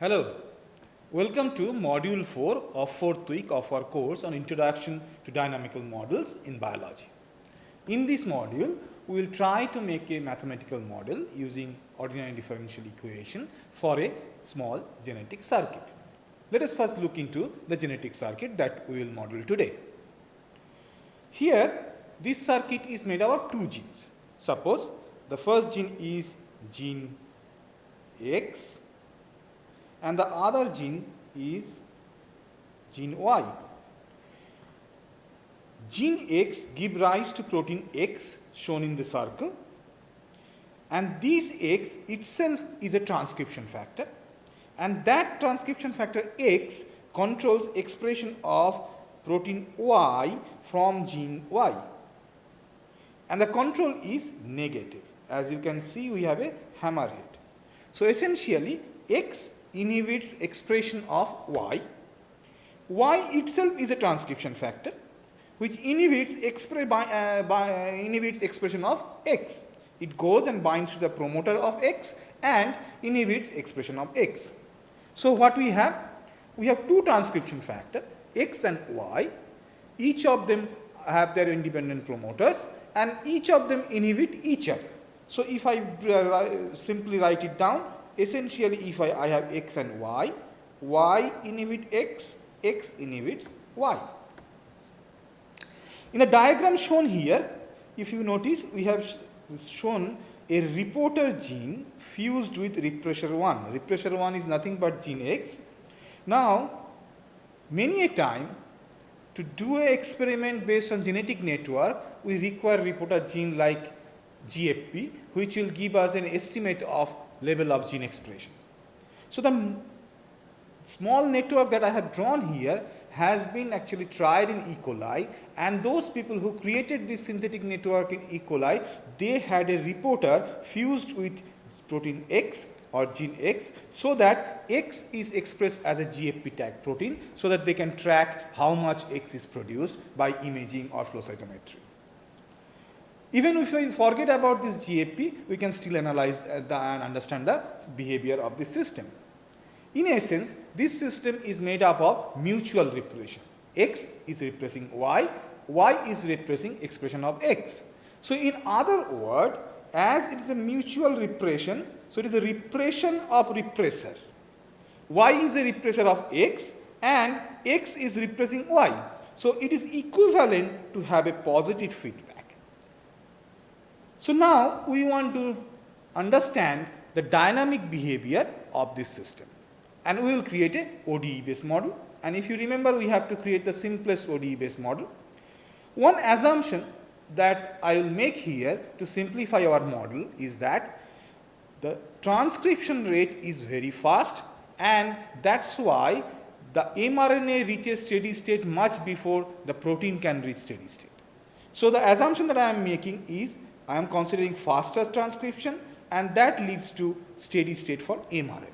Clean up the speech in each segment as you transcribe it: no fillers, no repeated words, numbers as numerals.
Hello, welcome to Module 4 of 4th week of our course on Introduction to Dynamical Models in Biology. In this module, we will try to make a mathematical model using ordinary differential equation for a small genetic circuit. Let us first look into the genetic circuit that we will model today. Here, this circuit is made up of two genes. Suppose the first gene is gene X and the other gene is gene Y. Gene X gives rise to protein X shown in the circle, and this X itself is a transcription factor, and that transcription factor X controls expression of protein Y from gene Y, and the control is negative. As you can see, we have a hammerhead. So essentially, X inhibits expression of Y. Y itself is a transcription factor which inhibits expression of X. It goes and binds to the promoter of X and inhibits expression of X. So what we have? We have two transcription factors, X and Y. Each of them have their independent promoters and each of them inhibit each other. So if I simply write it down, essentially if I have X and Y, Y inhibit X, X inhibits Y. In the diagram shown here, if you notice, we have shown a reporter gene fused with repressor 1. Repressor 1 is nothing but gene X. Now, many a time, to do an experiment based on genetic network, we require reporter gene like GFP, which will give us an estimate of level of gene expression. So the small network that I have drawn here has been actually tried in E. coli, and those people who created this synthetic network in E. coli, they had a reporter fused with protein X or gene X, so that X is expressed as a GFP tag protein, so that they can track how much X is produced by imaging or flow cytometry. Even if we forget about this GFP, we can still analyze and understand the behavior of this system. In essence, this system is made up of mutual repression. X is repressing Y, Y is repressing expression of X. So in other words, as it is a mutual repression, so it is a repression of repressor. Y is a repressor of X and X is repressing Y. So it is equivalent to have a positive feedback. So now we want to understand the dynamic behavior of this system, and we will create a ODE based model. And if you remember, we have to create the simplest ODE based model. One assumption that I will make here to simplify our model is that the transcription rate is very fast, and that's why the mRNA reaches steady state much before the protein can reach steady state. So the assumption that I am making is I am considering faster transcription, and that leads to steady state for mRNA.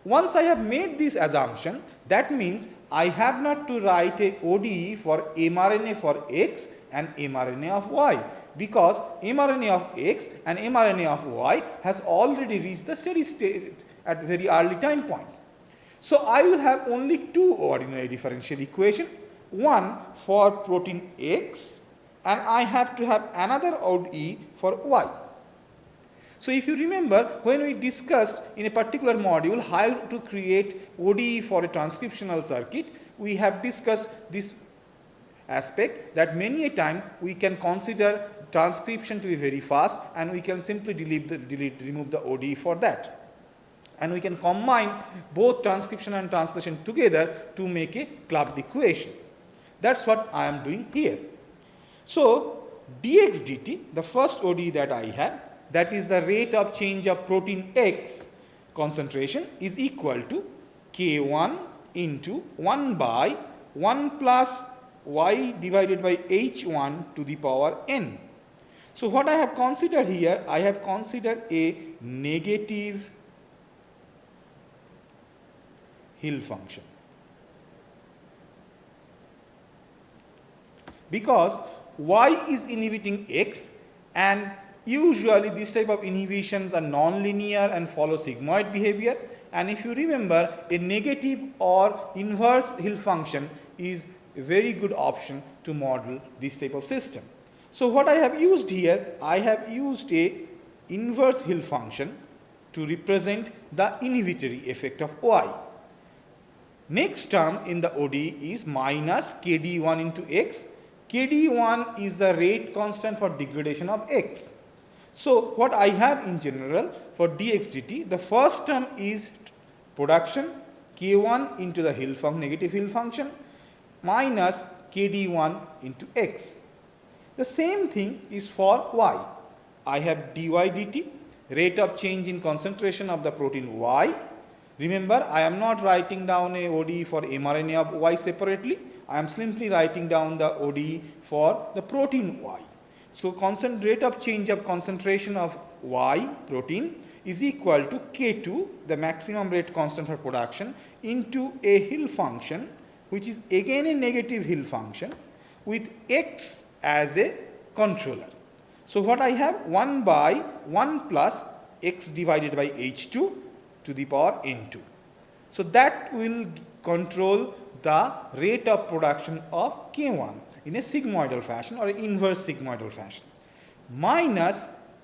Once I have made this assumption, that means I have not to write a ODE for mRNA for X and mRNA of Y, because mRNA of X and mRNA of Y has already reached the steady state at very early time point. So I will have only two ordinary differential equations, one for protein X, and I have to have another ODE for Y. So if you remember, when we discussed in a particular module how to create ODE for a transcriptional circuit, we have discussed this aspect that many a time we can consider transcription to be very fast, and we can simply remove the ODE for that. And we can combine both transcription and translation together to make a clubbed equation. That's what I am doing here. So dx dt, the first ODE that I have, that is the rate of change of protein X concentration, is equal to K1 into 1 by 1 plus Y divided by H1 to the power n. So what I have considered here, I have considered a negative Hill function, because Y is inhibiting X, and usually this type of inhibitions are non-linear and follow sigmoid behavior, And if you remember, a negative or inverse Hill function is a very good option to model this type of system. So what I have used here, I have used a inverse Hill function to represent the inhibitory effect of Y. Next term in the ODE is minus Kd1 into X. Kd1 is the rate constant for degradation of X. So what I have in general for dx dt, the first term is production K1 into the negative Hill function minus Kd1 into X. The same thing is for Y. I have dy dt, rate of change in concentration of the protein Y. Remember, I am not writing down a ODE for mRNA of Y separately. I am simply writing down the ODE for the protein Y. So, rate of change of concentration of Y protein is equal to K2, the maximum rate constant for production, into a Hill function, which is again a negative Hill function with X as a controller. So, what I have 1 by 1 plus X divided by H2 to the power N2. So, that will control the rate of production of K1 in a sigmoidal fashion or inverse sigmoidal fashion minus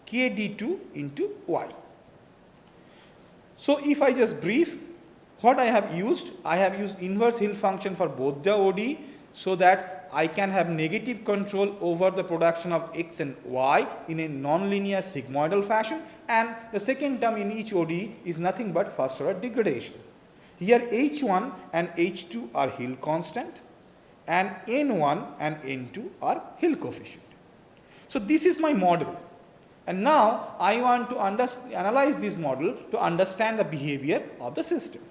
Kd2 into Y. So, if I just brief what I have used inverse Hill function for both the ODE so that I can have negative control over the production of X and Y in a nonlinear sigmoidal fashion, and the second term in each ODE is nothing but first order degradation. Here H1 and H2 are Hill constant and N1 and N2 are Hill coefficient. So, this is my model, and now I want to analyze this model to understand the behavior of the system.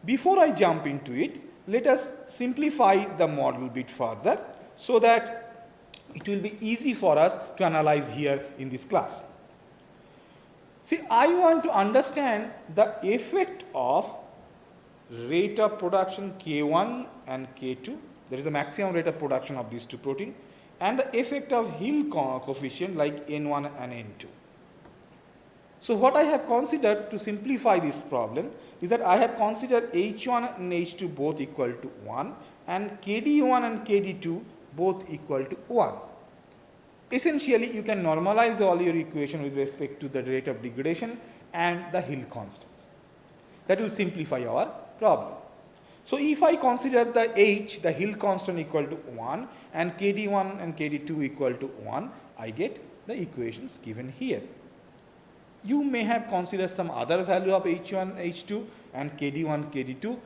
Before I jump into it, let us simplify the model a bit further so that it will be easy for us to analyze here in this class. See, I want to understand the effect of rate of production K1 and K2, there is a maximum rate of production of these two proteins, and the effect of Hill coefficient like N1 and N2. So, what I have considered to simplify this problem is that I have considered H1 and H2 both equal to 1 and Kd1 and Kd2 both equal to 1. Essentially, you can normalize all your equation with respect to the rate of degradation and the Hill constant. That will simplify our problem. So, if I consider the H, the Hill constant equal to 1 and Kd1 and Kd2 equal to 1, I get the equations given here. You may have considered some other value of H1, H2 and Kd1, Kd2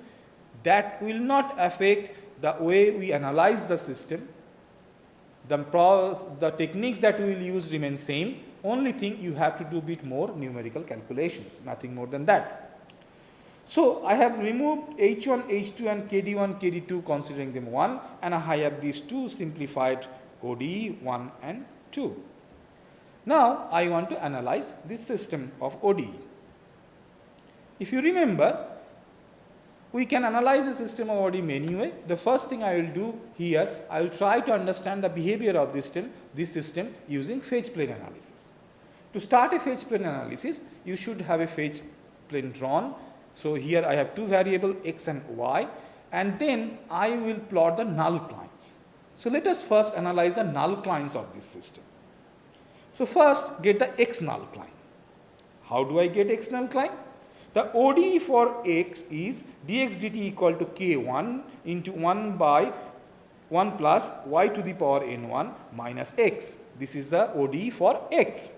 that will not affect the way we analyze the system. The techniques that we will use remain same, only thing you have to do a bit more numerical calculations, nothing more than that. So, I have removed H1, H2 and Kd1, Kd2 considering them 1, and I have these two simplified ODE 1 and 2. Now, I want to analyze this system of ODE. If you remember, we can analyze the system of ODE many ways. The first thing I will do here, I will try to understand the behavior of this system using phase plane analysis. To start a phase plane analysis, you should have a phase plane drawn. So, here I have two variables x and y, and then I will plot the null lines. So, let us first analyze the null lines of this system. So, first get the x null line. How do I get x null line? The ODE for x is dx dt equal to k1 into 1 by 1 plus y to the power n1 minus x. This is the ODE for x.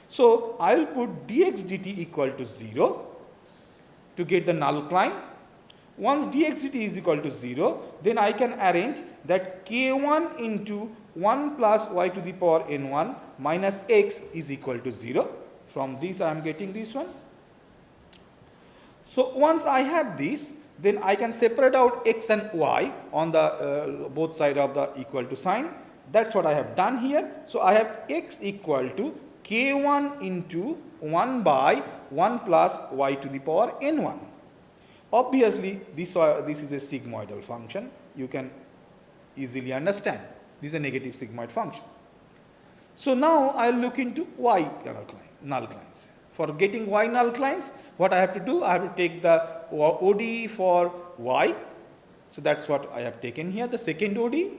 So, I will put dx dt equal to 0 to get the null line. Once dx dt is equal to 0, then I can arrange that k1 into 1 plus y to the power n1 minus x is equal to 0. From this I am getting this one. So, once I have this, then I can separate out x and y on the both sides of the equal to sign. That is what I have done here. So, I have x equal to k1 into 1 by 1 plus y to the power n1. Obviously, this is a sigmoidal function. You can easily understand. This is a negative sigmoid function. So, now I will look into y null lines. For getting y null clines, what I have to do? I have to take the ODE for y. So that's what I have taken here, the second ODE.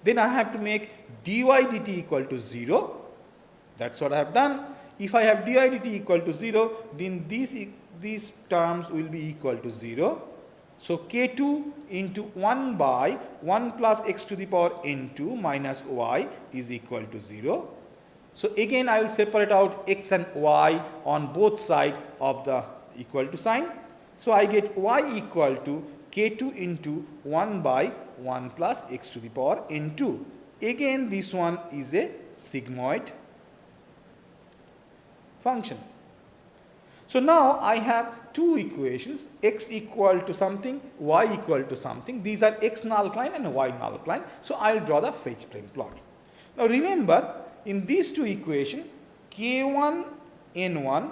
Then I have to make dy dt equal to 0. That's what I have done. If I have dy dt equal to 0, then these terms will be equal to 0. So k2 into 1 by 1 plus x to the power n2 minus y is equal to 0. So again I will separate out x and y on both sides of the equal to sign. So I get y equal to k2 into 1 by 1 plus x to the power n2. Again this one is a sigmoid function. So now I have two equations, x equal to something, y equal to something. These are x null cline and y null cline. So I will draw the phase plane plot. Now remember, in these two equations, k1, n1,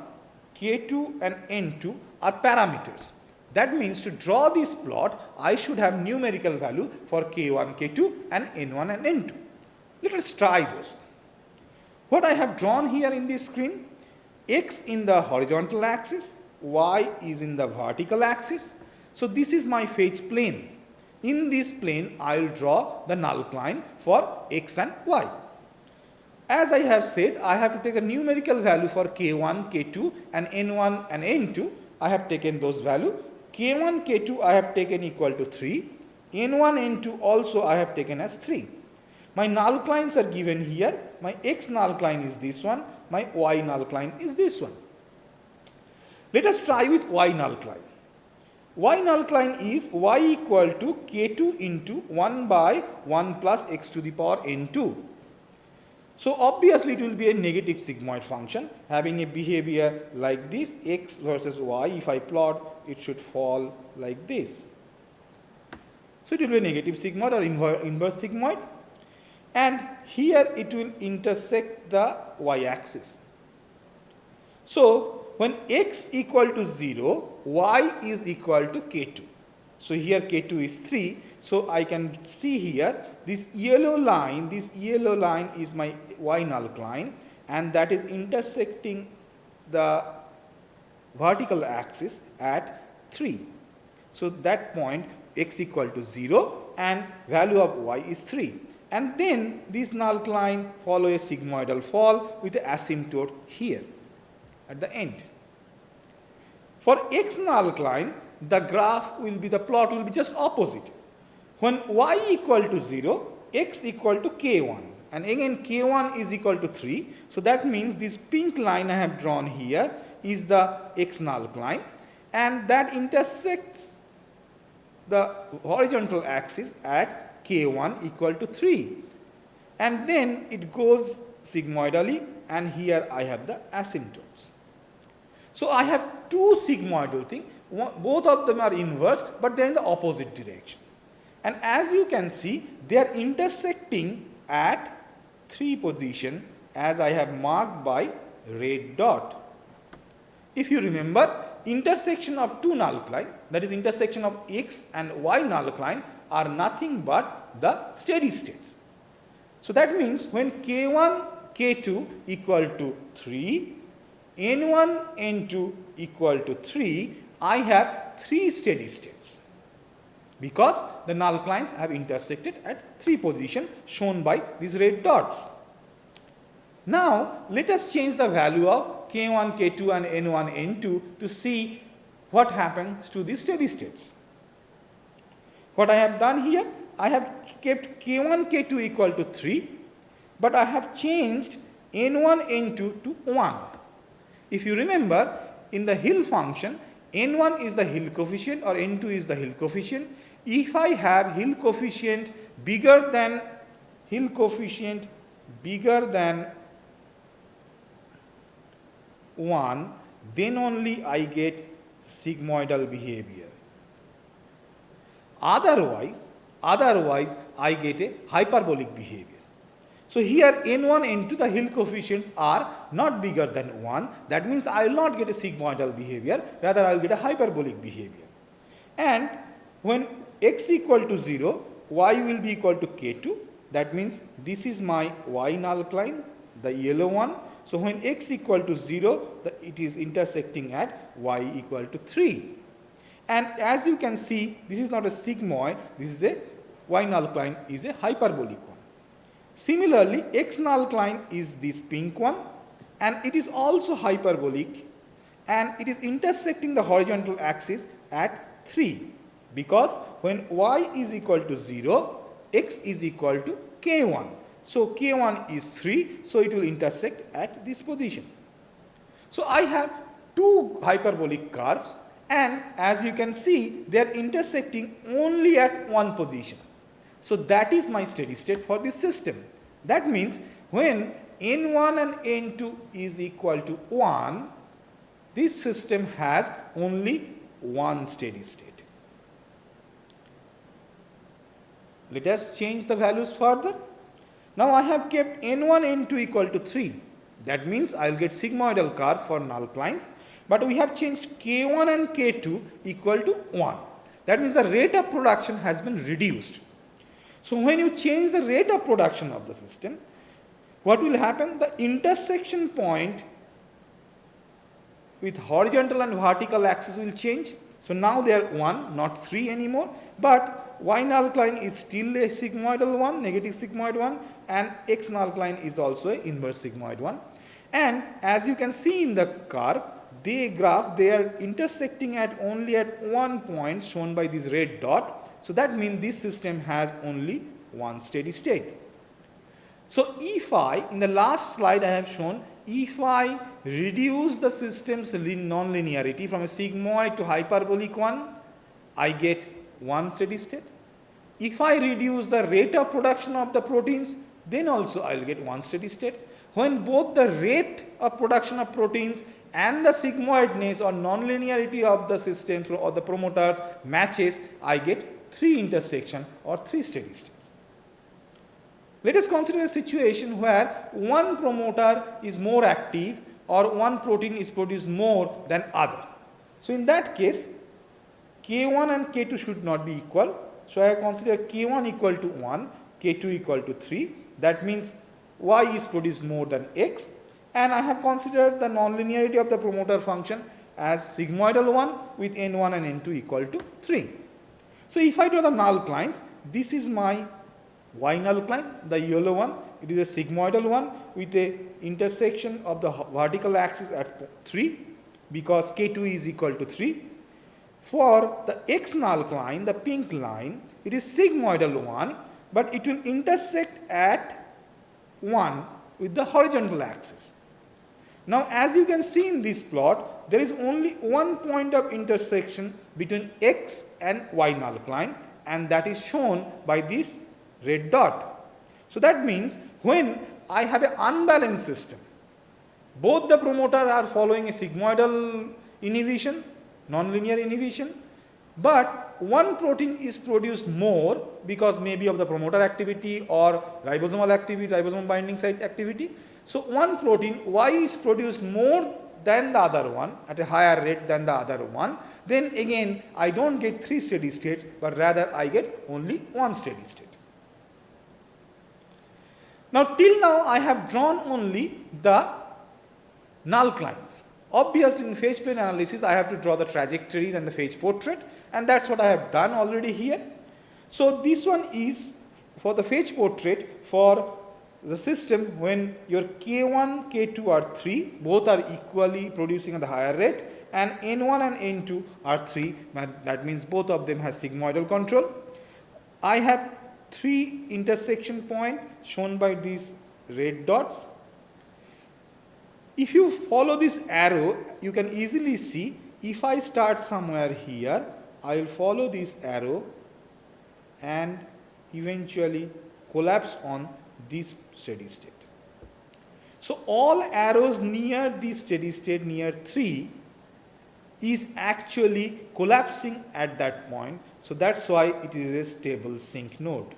k2 and n2 are parameters. That means to draw this plot, I should have numerical value for k1, k2 and n1 and n2. Let us try this. What I have drawn here in this screen, x in the horizontal axis, y is in the vertical axis. So this is my phase plane. In this plane, I will draw the null cline for x and y. As I have said, I have to take a numerical value for k1, k2 and n1 and n2. I have taken those values. k1, k2 I have taken equal to 3. n1, n2 also I have taken as 3. My null clines are given here. My x null cline is this one. My y null cline is this one. Let us try with y null cline. Y null cline is y equal to k2 into 1 by 1 plus x to the power n2. So obviously it will be a negative sigmoid function having a behavior like this, x versus y. If I plot, it should fall like this. So it will be a negative sigmoid or inverse sigmoid. And here it will intersect the y-axis. So when x equal to 0, y is equal to k2. So here k2 is 3. So I can see here this yellow line is my y null cline, and that is intersecting the vertical axis at 3. So that point x equal to 0 and value of y is 3. And then this null cline follow a sigmoidal fall with the asymptote here at the end. For x null cline, the plot will be just opposite. When y equal to 0, x equal to k1. And again k1 is equal to 3. So that means this pink line I have drawn here is the x null cline, and that intersects the horizontal axis at k1 equal to 3. And then it goes sigmoidally, and here I have the asymptotes. So I have two sigmoidal things. Both of them are inverse, but they are in the opposite direction. And as you can see, they are intersecting at 3 position as I have marked by red dot. If you remember, intersection of two null cline, that is intersection of x and y null cline, are nothing but the steady states. So that means when k1, k2 equal to 3, n1, n2 equal to 3, I have 3 steady states, because the null clines have intersected at 3 positions shown by these red dots. Now let us change the value of k1, k2 and n1, n2 to see what happens to these steady states. What I have done here, I have kept k1, k2 equal to 3, but I have changed n1, n2 to 1. If you remember, in the Hill function, n1 is the Hill coefficient or n2 is the Hill coefficient. If I have Hill coefficient bigger than 1, then only I get sigmoidal behavior. Otherwise I get a hyperbolic behavior. So here n1, n2, the Hill coefficients are not bigger than 1. That means I will not get a sigmoidal behavior, rather I will get a hyperbolic behavior. And when x equal to 0, y will be equal to k2. That means this is my y null cline, the yellow one. So when x equal to 0, it is intersecting at y equal to 3. And as you can see, this is not a sigmoid, this is a y nullcline is a hyperbolic one. Similarly, x nullcline is this pink one, and it is also hyperbolic, and it is intersecting the horizontal axis at 3, because when y is equal to 0, x is equal to k1. So k1 is 3, so it will intersect at this position. So I have two hyperbolic curves, and as you can see, they are intersecting only at one position. So that is my steady state for this system. That means when n1 and n2 is equal to 1, this system has only one steady state. Let us change the values further. Now I have kept n1, n2 equal to 3. That means I will get sigmoidal curve for nullclines. But we have changed k1 and k2 equal to 1. That means the rate of production has been reduced. So when you change the rate of production of the system, what will happen? The intersection point with horizontal and vertical axis will change. So now they are 1, not 3 anymore. But y nullcline is still a sigmoidal one, negative sigmoid one, and x nullcline is also an inverse sigmoid one. And as you can see in the curve, they are intersecting at only at one point shown by this red dot. So that means this system has only one steady state. So if in the last slide I have shown, if I reduce the system's nonlinearity from a sigmoid to hyperbolic one, I get one steady state. If I reduce the rate of production of the proteins, then also I will get one steady state. When both the rate of production of proteins and the sigmoidness or nonlinearity of the system or the promoters matches, I get 3 intersection or 3 steady states. Let us consider a situation where one promoter is more active or one protein is produced more than other. So in that case, k1 and k2 should not be equal. So I consider k1 equal to 1, k2 equal to 3. That means y is produced more than x. And I have considered the nonlinearity of the promoter function as sigmoidal one with n1 and n2 equal to 3. So if I draw the nullclines, this is my y nullcline, the yellow one. It is a sigmoidal one with a intersection of the vertical axis at 3, because k2 is equal to 3. For the x nullcline, the pink line, it is sigmoidal one, but it will intersect at 1 with the horizontal axis. Now as you can see in this plot, there is only one point of intersection between x and y nullcline, and that is shown by this red dot. So that means when I have an unbalanced system, both the promoters are following a sigmoidal inhibition, nonlinear inhibition, but one protein is produced more because maybe of the promoter activity or ribosomal activity, ribosomal binding site activity. So one protein y is produced more than the other one at a higher rate than the other one. Then again I don't get 3 steady states, but rather I get only one steady state. Now till now I have drawn only the nullclines. Obviously in phase plane analysis I have to draw the trajectories and the phase portrait, and that's what I have done already here. So this one is for the phase portrait for the system when your k1, k2 are 3, both are equally producing at the higher rate, and n1 and n2 are 3, that means both of them has sigmoidal control. I have 3 intersection points shown by these red dots. If you follow this arrow, you can easily see if I start somewhere here, I will follow this arrow and eventually collapse on this steady state. So all arrows near this steady state, near 3, is actually collapsing at that point. So that's why it is a stable sink node.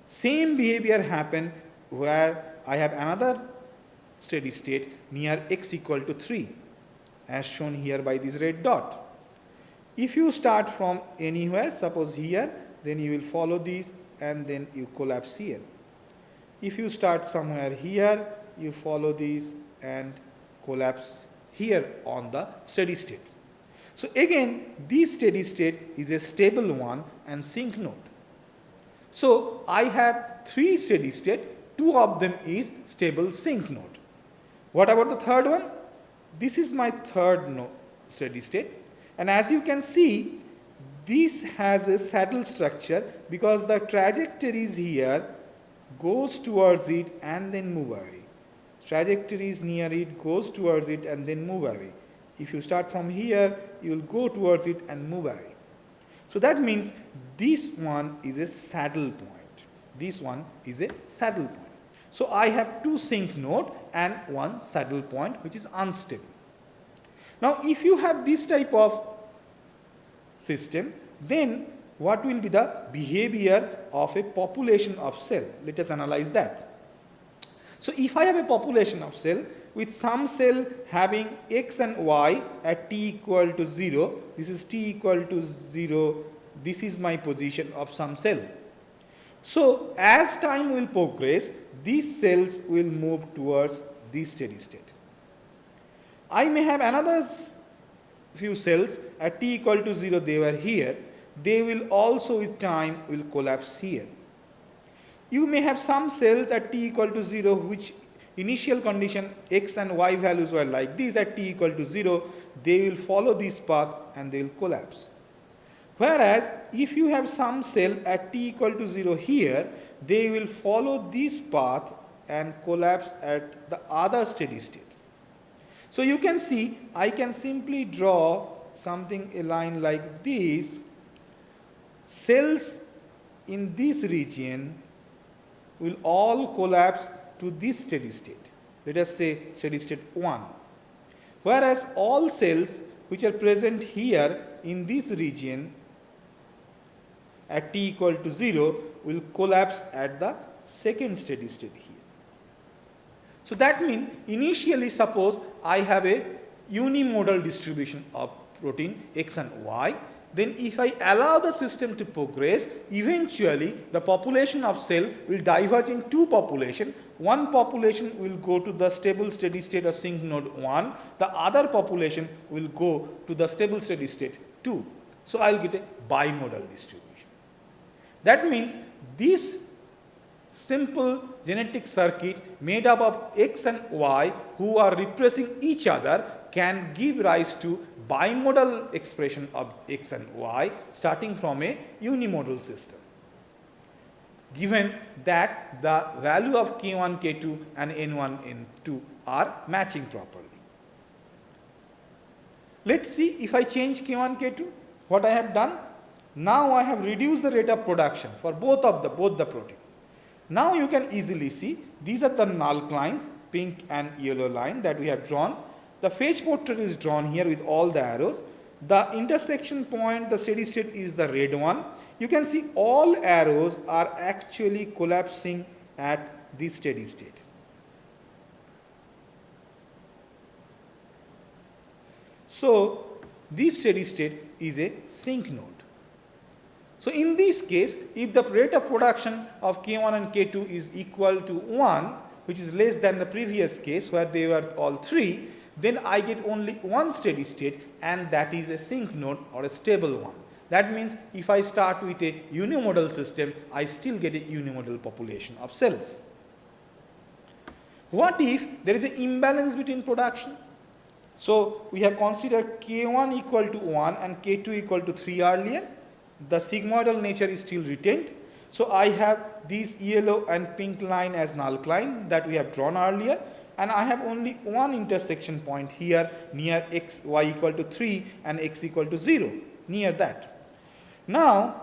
Same behavior happen where I have another steady state near x equal to 3, as shown here by this red dot. If you start from anywhere, suppose here, then you will follow these and then you collapse here. If you start somewhere here, you follow these and collapse here on the steady state. So again, this steady state is a stable one and sink node. So I have 3 steady state, 2 of them is stable sink node. What about the third one? This is my third node steady state, and as you can see, this has a saddle structure because the trajectories here goes towards it and then move away. Trajectories near it goes towards it and then move away. If you start from here, you will go towards it and move away. So that means this one is a saddle point. This one is a saddle point. So I have 2 sink node and 1 saddle point which is unstable. Now if you have this type of system, then what will be the behavior of a population of cell? Let us analyze that. So if I have a population of cell with some cell having x and y at t equal to 0, this is t equal to 0, this is my position of some cell. So as time will progress, these cells will move towards this steady state. I may have another few cells at t equal to 0, they were here, they will also with time will collapse here. You may have some cells at t equal to 0 which initial condition x and y values were like this, at t equal to 0, they will follow this path and they will collapse. Whereas if you have some cell at t equal to 0 here, they will follow this path and collapse at the other steady state. So you can see, I can simply draw something, a line like this. Cells in this region will all collapse to this steady state. Let us say steady state 1. Whereas all cells which are present here in this region at t equal to 0 will collapse at the second steady state here. So that means initially suppose I have a unimodal distribution of protein x and y, then if I allow the system to progress, eventually the population of cell will diverge in 2 populations. One population will go to the stable steady state of sink node 1, the other population will go to the stable steady state 2. So I will get a bimodal distribution. That means this simple genetic circuit made up of x and y who are repressing each other can give rise to bimodal expression of x and y starting from a unimodal system, given that the value of k1, k2 and n1, n2 are matching properly. Let's see if I change k1, k2, what I have done. Now I have reduced the rate of production for both the protein. Now you can easily see these are the null lines, pink and yellow line that we have drawn. The phase portrait is drawn here with all the arrows. The intersection point, the steady state is the red one. You can see all arrows are actually collapsing at this steady state. So this steady state is a sink node. So in this case, if the rate of production of K1 and K2 is equal to 1, which is less than the previous case where they were all 3, then I get only one steady state, and that is a sink node or a stable one. That means if I start with a unimodal system, I still get a unimodal population of cells. What if there is an imbalance between production? So we have considered K1 equal to 1 and K2 equal to 3 earlier. The sigmoidal nature is still retained. So I have these yellow and pink line as null line that we have drawn earlier, and I have only one intersection point here near x, y equal to 3 and x equal to 0, near that. Now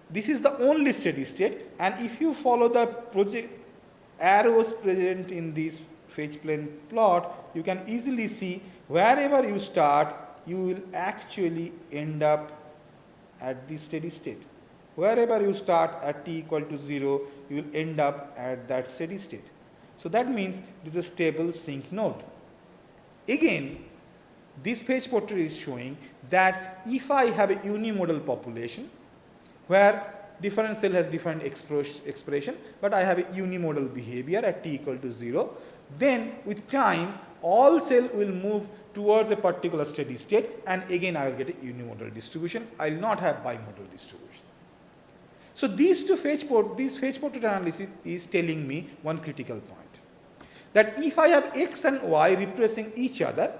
this is the only steady state, and if you follow the arrows present in this phase plane plot, you can easily see wherever you start, you will actually end up at the steady state. Wherever you start at t equal to 0, you will end up at that steady state. So that means it is a stable sink node. Again, this phase portrait is showing that if I have a unimodal population where different cell has different expression, but I have a unimodal behavior at t equal to 0, then with time all cell will move towards a particular steady state, and again I will get a unimodal distribution. I will not have bimodal distribution. So these phase portrait analysis is telling me one critical point, that if I have x and y repressing each other,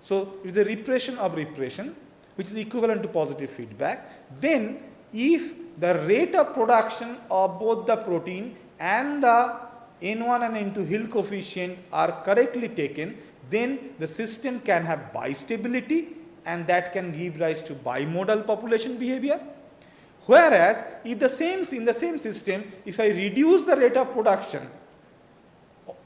so it is a repression of repression which is equivalent to positive feedback, then if the rate of production of both the protein and the N1 and N2 Hill coefficient are correctly taken, then the system can have bistability, and that can give rise to bimodal population behavior. Whereas if in the same system, if I reduce the rate of production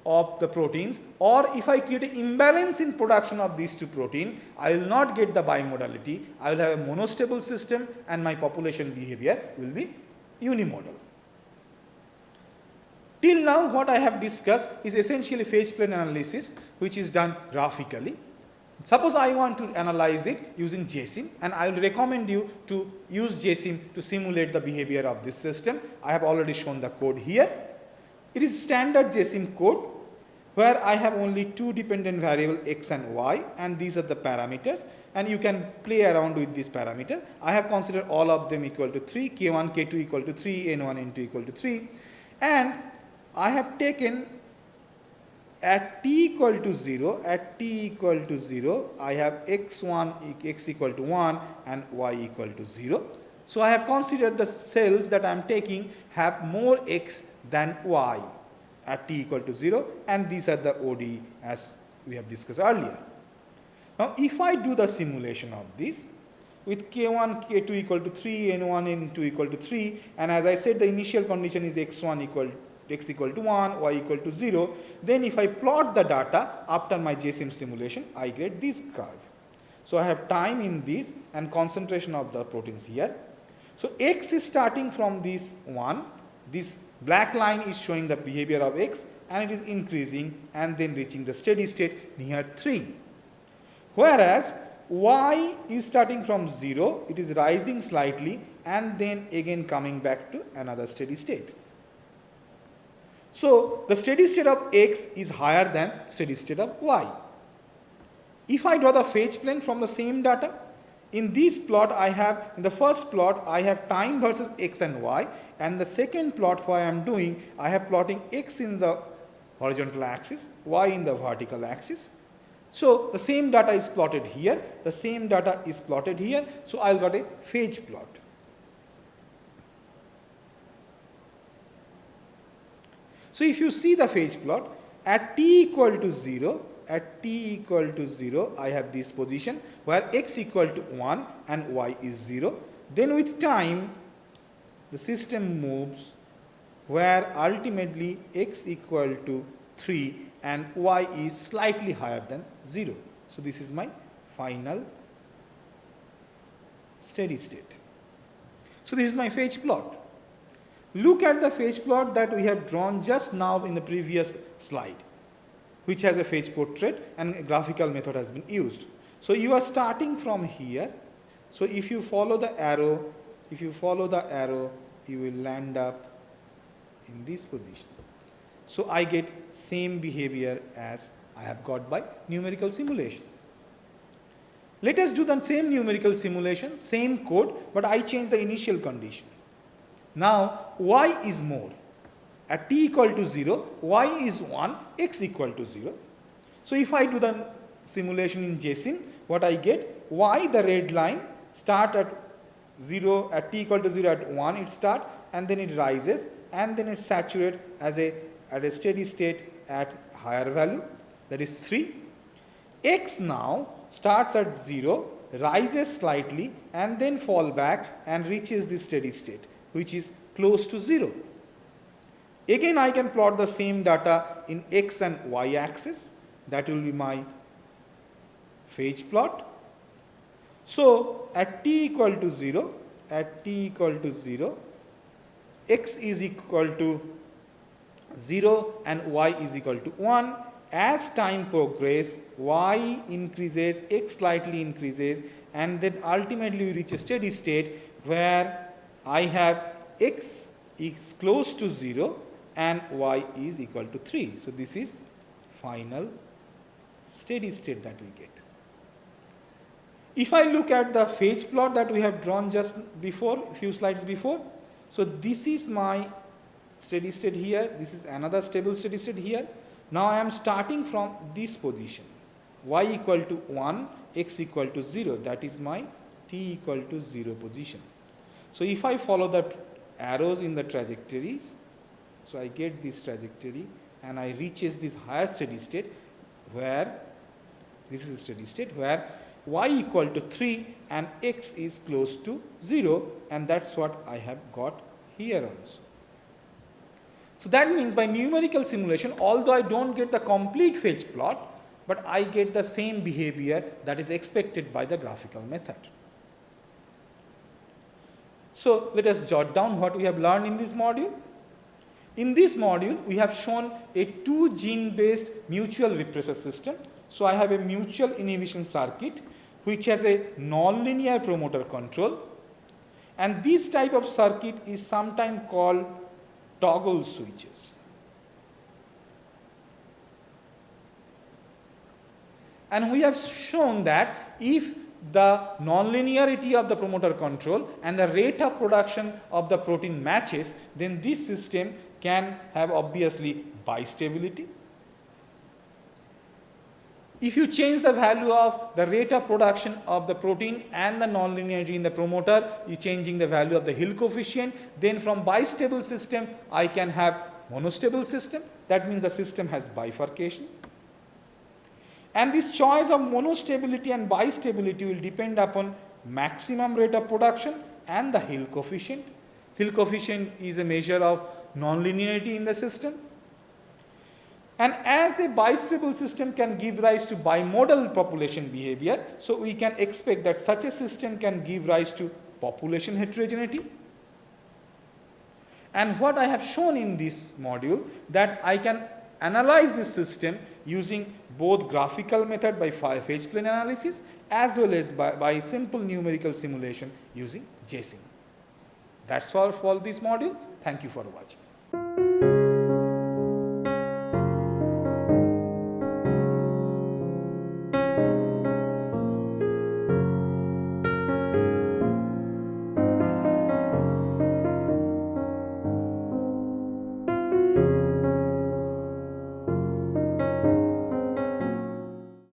of the proteins, or if I create an imbalance in production of these two proteins, I will not get the bimodality. I will have a monostable system and my population behavior will be unimodal. Till now what I have discussed is essentially phase plane analysis, which is done graphically. Suppose I want to analyze it using JSIM, and I will recommend you to use JSIM to simulate the behavior of this system. I have already shown the code here. It is standard JSIM code where I have only two dependent variables x and y, and these are the parameters, and you can play around with this parameter. I have considered all of them equal to 3, k1, k2 equal to 3, n1, n2 equal to 3, and I have taken at t equal to 0, I have x equal to 1 and y equal to 0. So I have considered the cells that I am taking have more x than y at t equal to 0, and these are the ODE as we have discussed earlier. Now if I do the simulation of this with k1, k2 equal to 3, n1, n2 equal to 3, and as I said the initial condition is x equal to 1, y equal to 0, then if I plot the data after my JSIM simulation, I get this curve. So I have time in this and concentration of the proteins here. So x is starting from this 1, this black line is showing the behavior of x, and it is increasing and then reaching the steady state near 3. Whereas y is starting from 0, it is rising slightly and then again coming back to another steady state. So the steady state of x is higher than steady state of y. If I draw the phase plane from the same data, in this plot in the first plot I have time versus x and y, and the second plot what I am doing, I have plotting x in the horizontal axis, y in the vertical axis. So the same data is plotted here, the same data is plotted here, so I will got a phase plot. So if you see the phase plot, at t equal to 0, I have this position where x equal to 1 and y is 0. Then with time, the system moves where ultimately x equal to 3 and y is slightly higher than 0. So this is my final steady state. So this is my phase plot. Look at the phase plot that we have drawn just now in the previous slide, which has a phase portrait and a graphical method has been used. So you are starting from here. So if you follow the arrow, you will land up in this position. So I get same behavior as I have got by numerical simulation. Let us do the same numerical simulation, same code, but I change the initial condition. Now y is more. At t equal to 0, y is 1, x equal to 0. So if I do the simulation in JSIM, what I get, y, the red line, start at 0, at t equal to 0 at 1 it start, and then it rises, and then it saturates at a steady state at higher value, that is 3. X now starts at 0, rises slightly, and then fall back and reaches the steady state, which is close to 0. Again I can plot the same data in x and y axis. That will be my phase plot. So at t equal to 0, x is equal to 0 and y is equal to 1. As time progresses, y increases, x slightly increases, and then ultimately we reach a steady state where I have x is close to 0 and y is equal to 3. So this is final steady state that we get. If I look at the phase plot that we have drawn just before, a few slides before, so this is my steady state here, this is another stable steady state here. Now I am starting from this position, y equal to 1, x equal to 0, that is my t equal to 0 position. So if I follow the arrows in the trajectories, so I get this trajectory and I reaches this higher steady state where, this is a steady state where y equal to 3 and x is close to 0, and that's what I have got here also. So that means by numerical simulation, although I don't get the complete phase plot, but I get the same behavior that is expected by the graphical method. So let us jot down what we have learned in this module. In this module, we have shown a 2 gene based mutual repressor system. So I have a mutual inhibition circuit which has a nonlinear promoter control, and this type of circuit is sometimes called toggle switches. And we have shown that if the nonlinearity of the promoter control and the rate of production of the protein matches, then this system can have obviously bistability. If you change the value of the rate of production of the protein and the nonlinearity in the promoter, you changing the value of the Hill coefficient, then from bistable system I can have monostable system. That means the system has bifurcation. And this choice of monostability and bistability will depend upon maximum rate of production and the Hill coefficient. Hill coefficient is a measure of nonlinearity in the system. And as a bistable system can give rise to bimodal population behavior, so we can expect that such a system can give rise to population heterogeneity. And what I have shown in this module, that I can analyze this system using both graphical method by phase plane analysis as well as by simple numerical simulation using JSIM. That's all for this module. Thank you for watching.